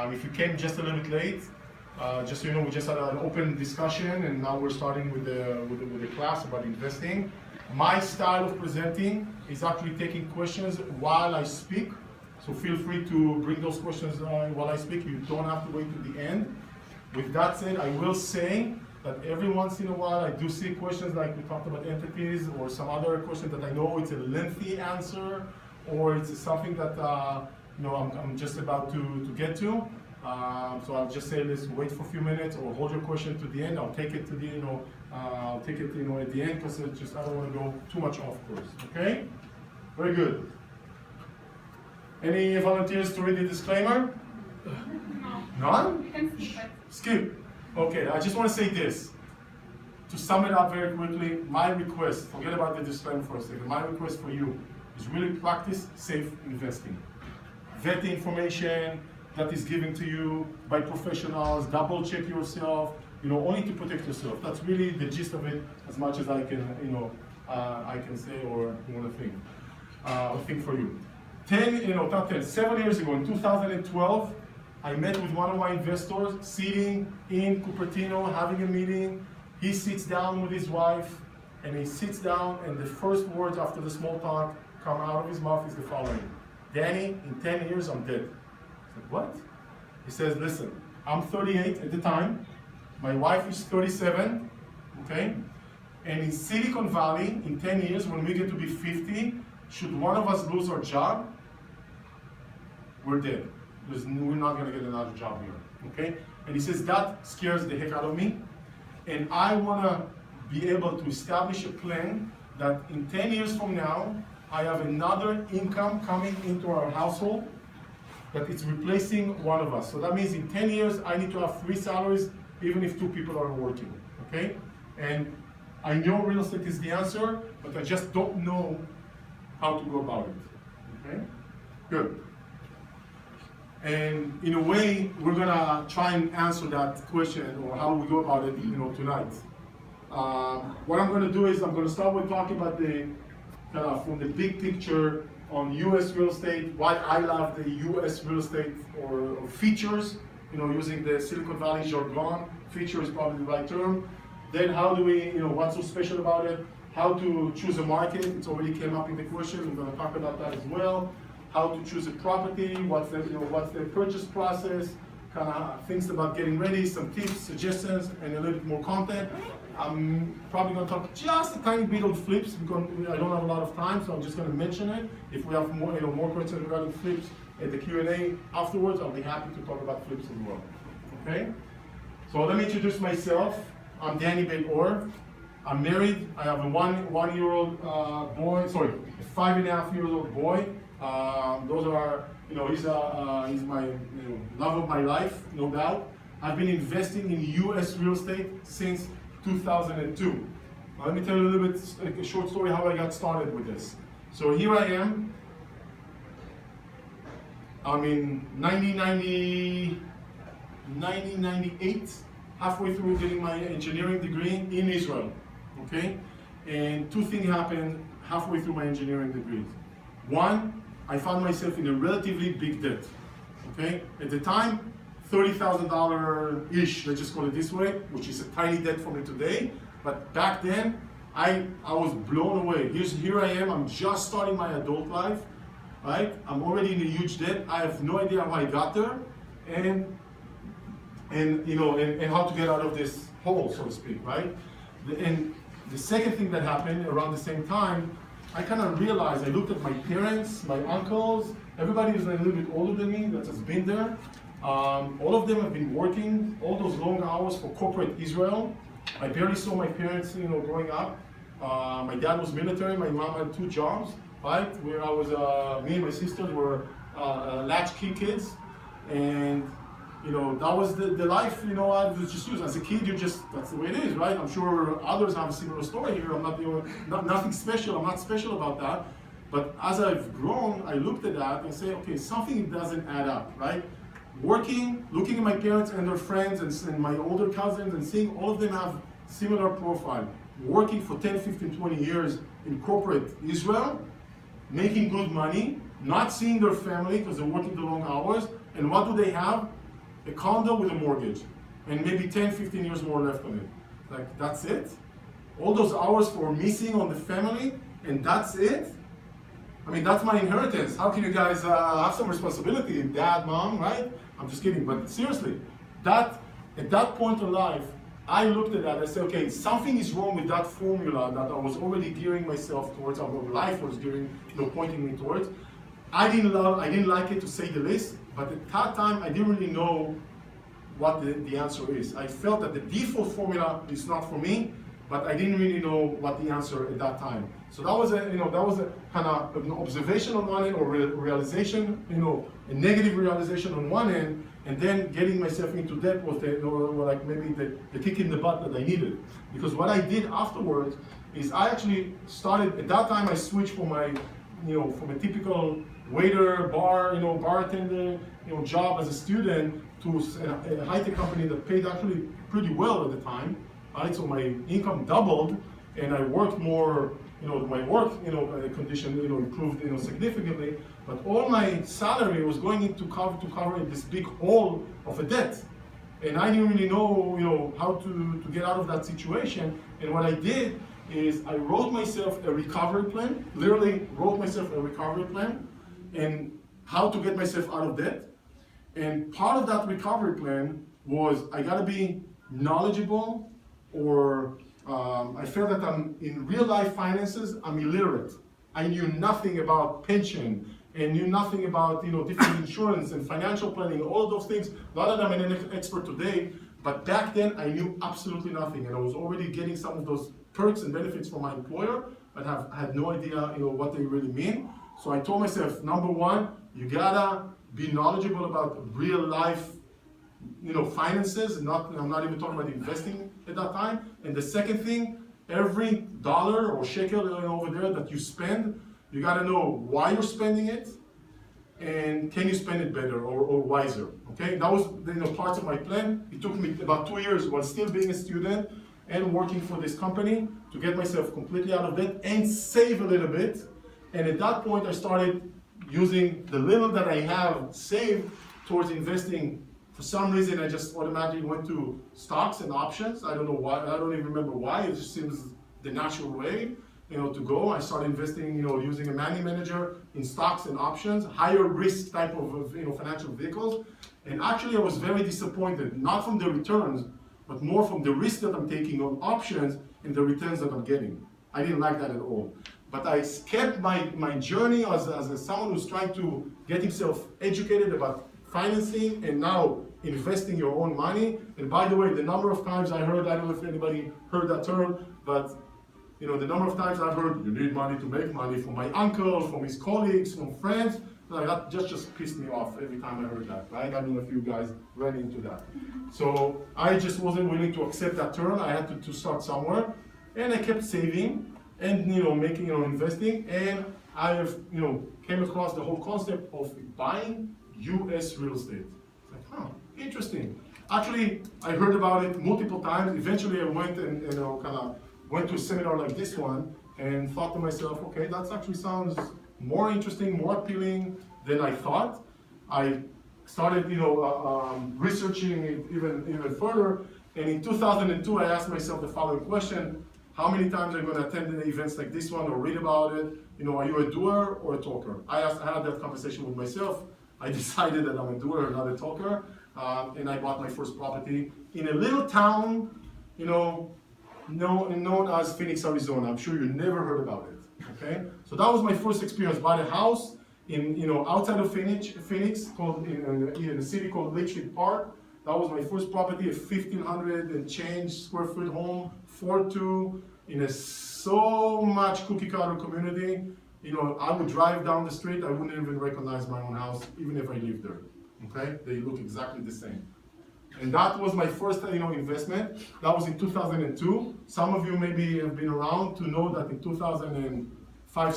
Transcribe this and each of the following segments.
If you came just a little bit late, just so you know, we just had an open discussion, and now we're starting with the class about investing. My style of presenting is actually taking questions while I speak, so feel free to bring those questions while I speak. You don't have to wait to the end. With that said, I will say that every once in a while I do see questions like we talked about entities, or some other question that I know it's a lengthy answer, or it's something that I'm just about to get to. So I'll just say, let's wait for a few minutes, or hold your question to the end. I'll take it to the I'll take it at the end, because it's just I don't want to go too much off course. Okay, very good. Any volunteers to read the disclaimer? None? You can skip it. Skip. Okay, I just want to say this. To sum it up very quickly, my request, forget about the disclaimer for a second, my request for you is really practice safe investing. Vet the information that is given to you by professionals, double check yourself, only to protect yourself. That's really the gist of it, as much as I can, I can say or want to think for you. 7 years ago, in 2012, I met with one of my investors, sitting in Cupertino, having a meeting. He sits down with his wife, and he sits down, and the first words after the small talk come out of his mouth is the following: "Danny, in 10 years, I'm dead." I said, "What?" He says, "Listen, I'm 38 at the time. My wife is 37, okay? And in Silicon Valley, in 10 years, when we get to be 50, should one of us lose our job, we're dead. We're not gonna get another job here, okay?" And he says, that scares the heck out of me. And I wanna be able to establish a plan that in 10 years from now, I have another income coming into our household, that it's replacing one of us. So that means in 10 years, I need to have 3 salaries, even if 2 people are working, okay? And I know real estate is the answer, but I just don't know how to go about it, okay? Good. And in a way, we're gonna try and answer that question, or how we go about it, tonight. What I'm gonna do is I'm gonna start with talking about from the big picture on U.S. real estate, why I love the U.S. real estate or features, using the Silicon Valley jargon. Feature is probably the right term. Then how do we, what's so special about it? How to choose a market, it's already came up in the question, we're gonna talk about that as well. How to choose a property, what's the purchase process, kind of things about getting ready, some tips, suggestions, and a little bit more content. I'm probably going to talk just a tiny bit on flips, because I don't have a lot of time, so I'm just going to mention it. If we have more questions regarding flips at the Q&A afterwards, I'll be happy to talk about flips as well. Okay? So let me introduce myself. I'm Danny Ben-Or. I'm married. I have a 1-year-old boy, sorry, a 5.5-year-old boy. Those are, he's my love of my life, no doubt. I've been investing in U.S. real estate since 2002. Now, let me tell you a little bit, like a short story how I got started with this. So here I am. I'm in 1998, halfway through getting my engineering degree in Israel, okay? And 2 things happened halfway through my engineering degree. One, I found myself in a relatively big debt, okay? At the time, $30,000-ish, let's just call it this way, which is a tiny debt for me today. But back then, I was blown away. Here I am, I'm just starting my adult life, right? I'm already in a huge debt. I have no idea how I got there, and how to get out of this hole, so to speak, right? And the second thing that happened around the same time, I kind of realized, I looked at my parents, my uncles, everybody who's a little bit older than me that has been there. All of them have been working all those long hours for corporate Israel. I barely saw my parents, growing up. My dad was military, my mom had 2 jobs, right? Where I was, me and my sisters were latchkey kids. And that was the life, I was just used. As a kid, that's the way it is, right? I'm sure others have a similar story here. I'm not, nothing special, I'm not special about that. But as I've grown, I looked at that and say, okay, something doesn't add up, right? Working, looking at my parents and their friends and my older cousins and seeing all of them have similar profile. Working for 10, 15, 20 years in corporate Israel, making good money, not seeing their family because they're working the long hours. And what do they have? a condo with a mortgage, and maybe 10, 15 years more left on it. Like, that's it? All those hours for missing on the family, and that's it? I mean, that's my inheritance. How can you guys have some responsibility? Dad, mom, right? I'm just kidding, but seriously, at that point in life, I looked at that, I said, okay, something is wrong with that formula that I was already gearing myself towards, or life was gearing, pointing me towards. I didn't like it, to say the least, but at that time, I didn't really know what the answer is. I felt that the default formula is not for me, but I didn't really know what the answer at that time. So that was a kind of an observation on one end, or realization, a negative realization on one end, and then getting myself into debt was like maybe the kick in the butt that I needed. Because what I did afterwards is I actually started, at that time I switched from my, from a typical waiter, bartender, job as a student to a high-tech company that paid actually pretty well at the time. Right, so my income doubled, and I worked more. My work, condition, improved, significantly. But all my salary was going into cover this big hole of a debt, and I didn't really know, how to get out of that situation. And what I did is I wrote myself a recovery plan. Literally wrote myself a recovery plan, and how to get myself out of debt. And part of that recovery plan was I got to be knowledgeable. Or I felt that in real life finances, I'm illiterate. I knew nothing about pension, and knew nothing about different insurance and financial planning, all of those things. Not that I'm an expert today, but back then I knew absolutely nothing, and I was already getting some of those perks and benefits from my employer, but had no idea what they really mean. So I told myself, number one, you gotta be knowledgeable about real life finances. I'm not even talking about investing at that time. And the second thing, every dollar or shekel over there that you spend, you got to know why you're spending it, and can you spend it better or wiser. Okay, that was parts of my plan. It took me about 2 years while still being a student and working for this company to get myself completely out of debt and save a little bit. And at that point, I started using the little that I have saved towards investing. For some reason, I just automatically went to stocks and options. I don't know why. I don't even remember why. It just seems the natural way, to go. I started investing, using a money manager in stocks and options, higher risk type of, financial vehicles. And actually, I was very disappointed, not from the returns, but more from the risk that I'm taking on options and the returns that I'm getting. I didn't like that at all. But I kept my journey as someone who's trying to get himself educated about financing and now investing your own money. And by the way, the number of times I heard, I don't know if anybody heard that term, but the number of times I've heard, you need money to make money, from my uncle, from his colleagues, from friends, like that just pissed me off every time I heard that, right? I don't know if you guys ran into that. So I just wasn't willing to accept that term. I had to start somewhere, and I kept saving and making investing, and I have came across the whole concept of buying U.S. real estate. It's like, interesting. Actually, I heard about it multiple times. Eventually, I went and kind of went to a seminar like this one and thought to myself, okay, that actually sounds more interesting, more appealing than I thought. I started, researching it even further. And in 2002, I asked myself the following question: how many times am I going to attend events like this one or read about it? Are you a doer or a talker? I had that conversation with myself. I decided that I'm a doer, not a talker, and I bought my first property in a little town, known as Phoenix, Arizona. I'm sure you never heard about it. Okay, so that was my first experience. Bought a house in outside of Phoenix, called in a city called Litchfield Park. That was my first property, a 1,500 and change square foot home, 4-2, in a so much cookie cutter community. I would drive down the street, I wouldn't even recognize my own house, even if I lived there. Okay, they look exactly the same. And that was my first, investment. That was in 2002. Some of you maybe have been around to know that in 2005,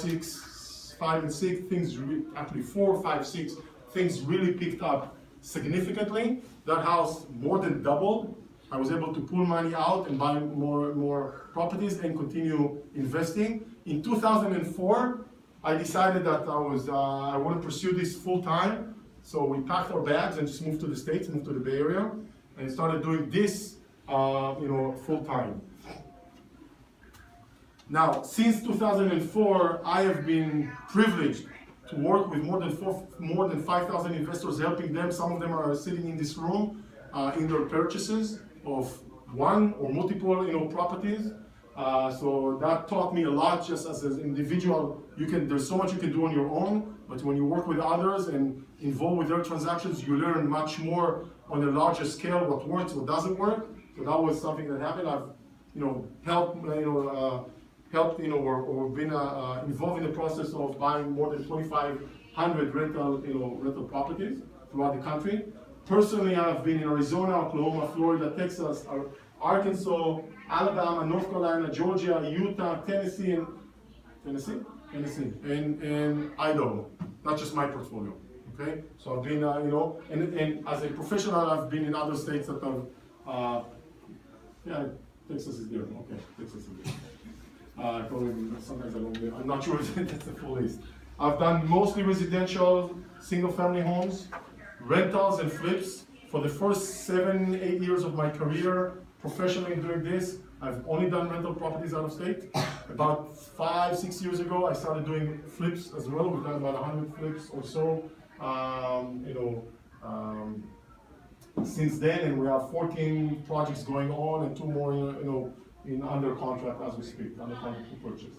5 and 6, things actually 4, 5, 6, things really picked up significantly. That house more than doubled. I was able to pull money out and buy more properties and continue investing. In 2004, I decided that I want to pursue this full time. So we packed our bags and just moved to the States, moved to the Bay Area, and started doing this, full time. Now, since 2004, I have been privileged to work with more than 5,000 investors, helping them. Some of them are sitting in this room in their purchases of one or multiple, properties. So that taught me a lot. Just as an individual, there's so much you can do on your own, but when you work with others and involved with their transactions, you learn much more on a larger scale what works, what doesn't work. So that was something that happened. I've, helped, or been involved in the process of buying more than 2,500 rental properties throughout the country. Personally, I've been in Arizona, Oklahoma, Florida, Texas, Arkansas, Alabama, North Carolina, Georgia, Utah, Tennessee, and Idaho. Not just my portfolio. Okay, so I've been, and as a professional, I've been in other states that have, Texas is there. Okay, Texas is there. Sometimes I'm not sure if that's the full list. I've done mostly residential, single-family homes, rentals and flips. For the first 7-8 years of my career, professionally doing this, I've only done rental properties out of state. About 5-6 years ago, I started doing flips as well. We've done about 100 flips or so. Since then, and we have 14 projects going on and 2 more, in under contract as we speak, under contract to purchase.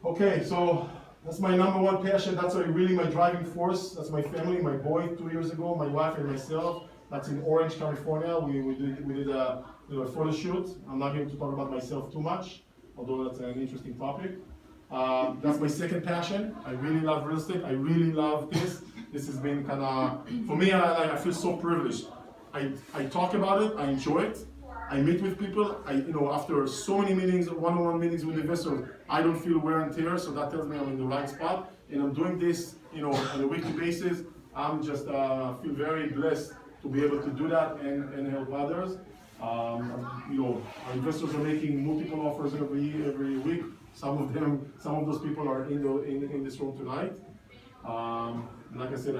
Okay, so that's my number one passion. That's really my driving force. That's my family, my boy 2 years ago, my wife and myself. That's in Orange, California. We did a photo shoot. I'm not going to talk about myself too much, although that's an interesting topic. That's my second passion. I really love real estate. I really love this. This has been kind of, for me, I feel so privileged. I talk about it. I enjoy it. I meet with people. After so many meetings, one-on-one meetings with investors, I don't feel wear and tear. So that tells me I'm in the right spot. And I'm doing this, on a weekly basis. I'm just feel very blessed to be able to do that and help others. Our investors are making multiple offers every week. Some of those people are in this room tonight. Like I said,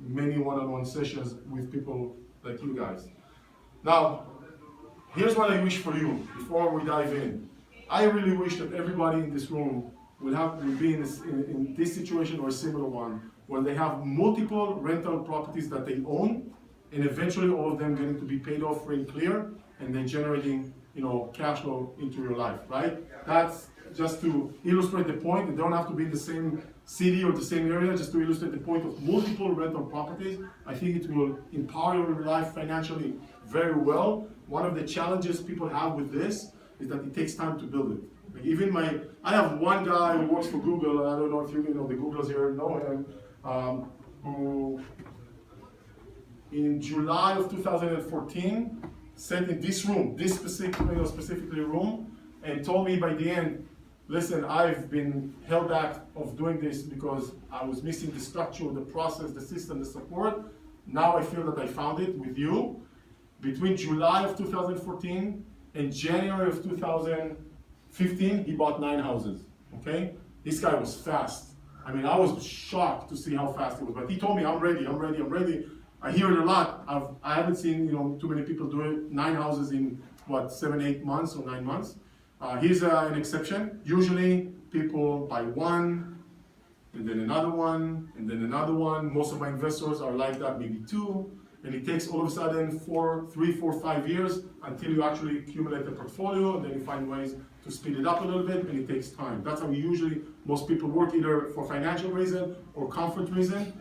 many one-on-one sessions with people like you guys. Now, here's what I wish for you before we dive in. I really wish that everybody in this room will be in this situation or a similar one, where they have multiple rental properties that they own, and eventually all of them getting to be paid off free and clear, and then generating cash flow into your life, right? That's just to illustrate the point. They don't have to be in the same city or the same area, just to illustrate the point of multiple rental properties. I think it will empower your life financially very well. One of the challenges people have with this is that it takes time to build it. Like I have one guy who works for Google, and I don't know if the Googles here know him, who in July of 2014 sat in this room, this specifically room, and told me by the end, listen, I've been held back of doing this because I was missing the structure, the process, the system, the support. Now I feel that I found it with you. Between July of 2014 and January of 2015, he bought 9 houses, okay? This guy was fast. I mean, I was shocked to see how fast he was, but he told me, I'm ready. I hear it a lot. I haven't seen too many people do it. 9 houses in, 7-8 months or 9 months. He's an exception. Usually people buy 1, and then another one, and then another one. Most of my investors are like that, maybe 2. And it takes all of a sudden 3, 4, 5 years until you actually accumulate the portfolio, and then you find ways to speed it up a little bit, and it takes time. That's how most people work, either for financial reason or comfort reason.